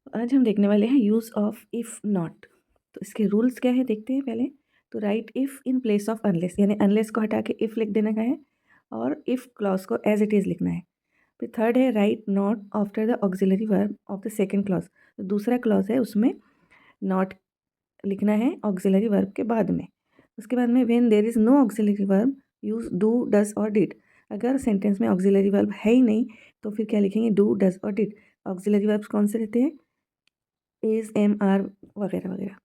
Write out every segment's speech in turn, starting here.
आज हम देखने वाले हैं यूज़ ऑफ इफ़ नॉट। तो इसके रूल्स क्या है देखते हैं पहले। तो right if in place of unless, यानी अनलेस को हटा के इफ़ लिख देना का है और इफ़ क्लॉज को एज इट इज़ लिखना है। फिर थर्ड है right not after the auxiliary verb of the second clause. तो दूसरा क्लॉज है उसमें नॉट लिखना है ऑक्सिलरी वर्ब के बाद में। उसके बाद में when there is no auxiliary verb use do does और डिड। अगर सेंटेंस में ऑक्सिलरी वर्ब है ही नहीं तो फिर क्या लिखेंगे, डू डज और डिड। ऑक्सिलरी वर्ब्स कौन से रहते हैं, इज़, एम, आर वगैरह वगैरह।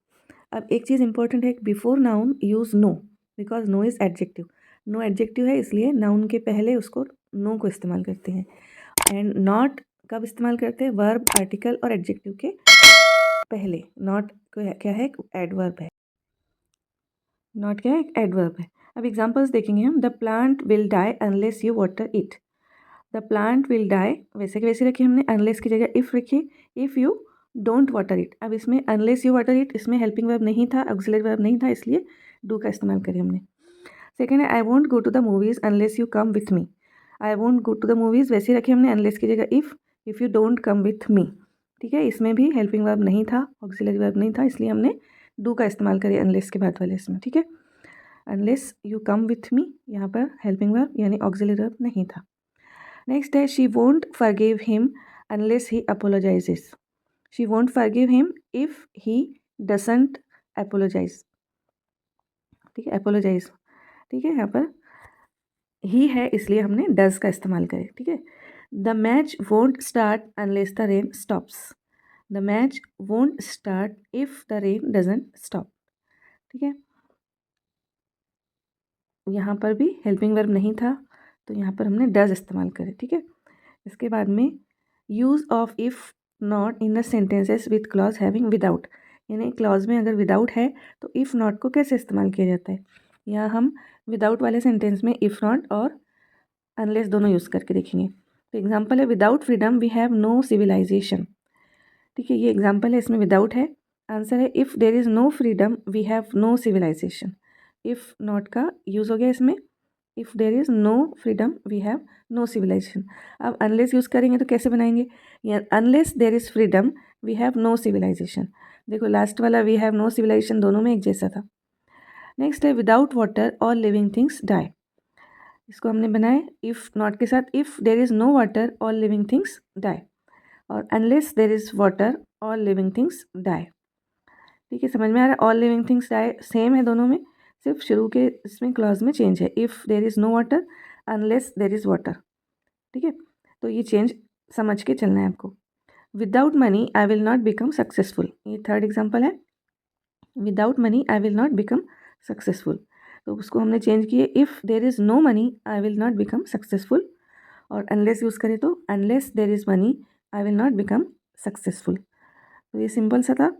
अब एक चीज़ इंपॉर्टेंट है, before noun use no, because no is adjective. No adjective है इसलिए नाउन के पहले उसको नो को इस्तेमाल करते हैं। एंड नॉट कब इस्तेमाल करते हैं, वर्ब, आर्टिकल और एडजेक्टिव के पहले। नॉट क्या है, एडवर्ब है। नॉट क्या है, एक एडवर्ब है। अब एग्जांपल्स देखेंगे हम। The plant will die unless you water it. The plant will die वैसे के वैसे रखी हमने, अनलेस की जगह इफ़ रखी, if you don't water it. अब इसमें अनलेस यू वाटर इट, इसमें हेल्पिंग वर्ब नहीं था, ऑक्सिलरी वर्ब नहीं था, इसलिए डू का इस्तेमाल करें हमने। सेकेंड है I won't go to the movies unless you come with me. I won't go to the movies वैसे रखी हमने, अनलेस की जगह if you don't come with me. ठीक है, इसमें भी हेल्पिंग वर्ब नहीं था, ऑक्सिलरी वर्ब नहीं था, इसलिए हमने डू का इस्तेमाल करें अनलेस के बाद वाले इसमें। ठीक है, unless you come with me, यहाँ पर हेल्पिंग वर्ब यानी ऑक्सिलरी वर्ब नहीं था। नेक्स्ट है she won't forgive him unless he apologises. She won't forgive him if he doesn't apologise. ठीक है, अपोलोजाइज। ठीक है, यहाँ पर ही है इसलिए हमने डज का इस्तेमाल करें। ठीक है, the match won't start unless the rain stops. The match won't start if the rain doesn't stop. ठीक है, यहाँ पर भी हेल्पिंग वर्ब नहीं था तो यहाँ पर हमने डज इस्तेमाल करें। ठीक है, इसके बाद में use of if not in the sentences with clause having without, यानी क्लॉज में अगर विदाउट है तो इफ़ नॉट को कैसे इस्तेमाल किया जाता है। यहाँ हम विदाउट वाले सेंटेंस में इफ़ नॉट और अनलेस दोनों यूज़ करके देखेंगे। तो एग्जांपल है without freedom we have no civilization. ठीक है, ये एग्जांपल है, इसमें विदाउट है। आंसर है if there is no freedom we have no civilization. If not का यूज़ हो गया इसमें। If there is no freedom we have no civilization. अब अनलेस यूज़ करेंगे तो कैसे बनाएंगे, या unless there is freedom we have no civilization. देखो लास्ट वाला वी हैव नो सिविलाइजेशन दोनों में एक जैसा था। नेक्स्ट है without water all living things die. इसको हमने बनाए इफ़ नॉट के साथ, if there is no water all living things die, और unless there is water all living things die. ठीक है, समझ में आ रहा है, all living things die same है दोनों में, सिर्फ शुरू के इसमें क्लॉज में चेंज है, if there is no water unless there is water. ठीक है, तो ये चेंज समझ के चलना है आपको। Without money I will not become successful, ये थर्ड एग्जाम्पल है। Without money I will not become successful, तो उसको हमने चेंज किए, if there is no money I will not become successful, और अनलेस यूज़ करें तो unless there is money I will not become successful. तो ये सिंपल सा था।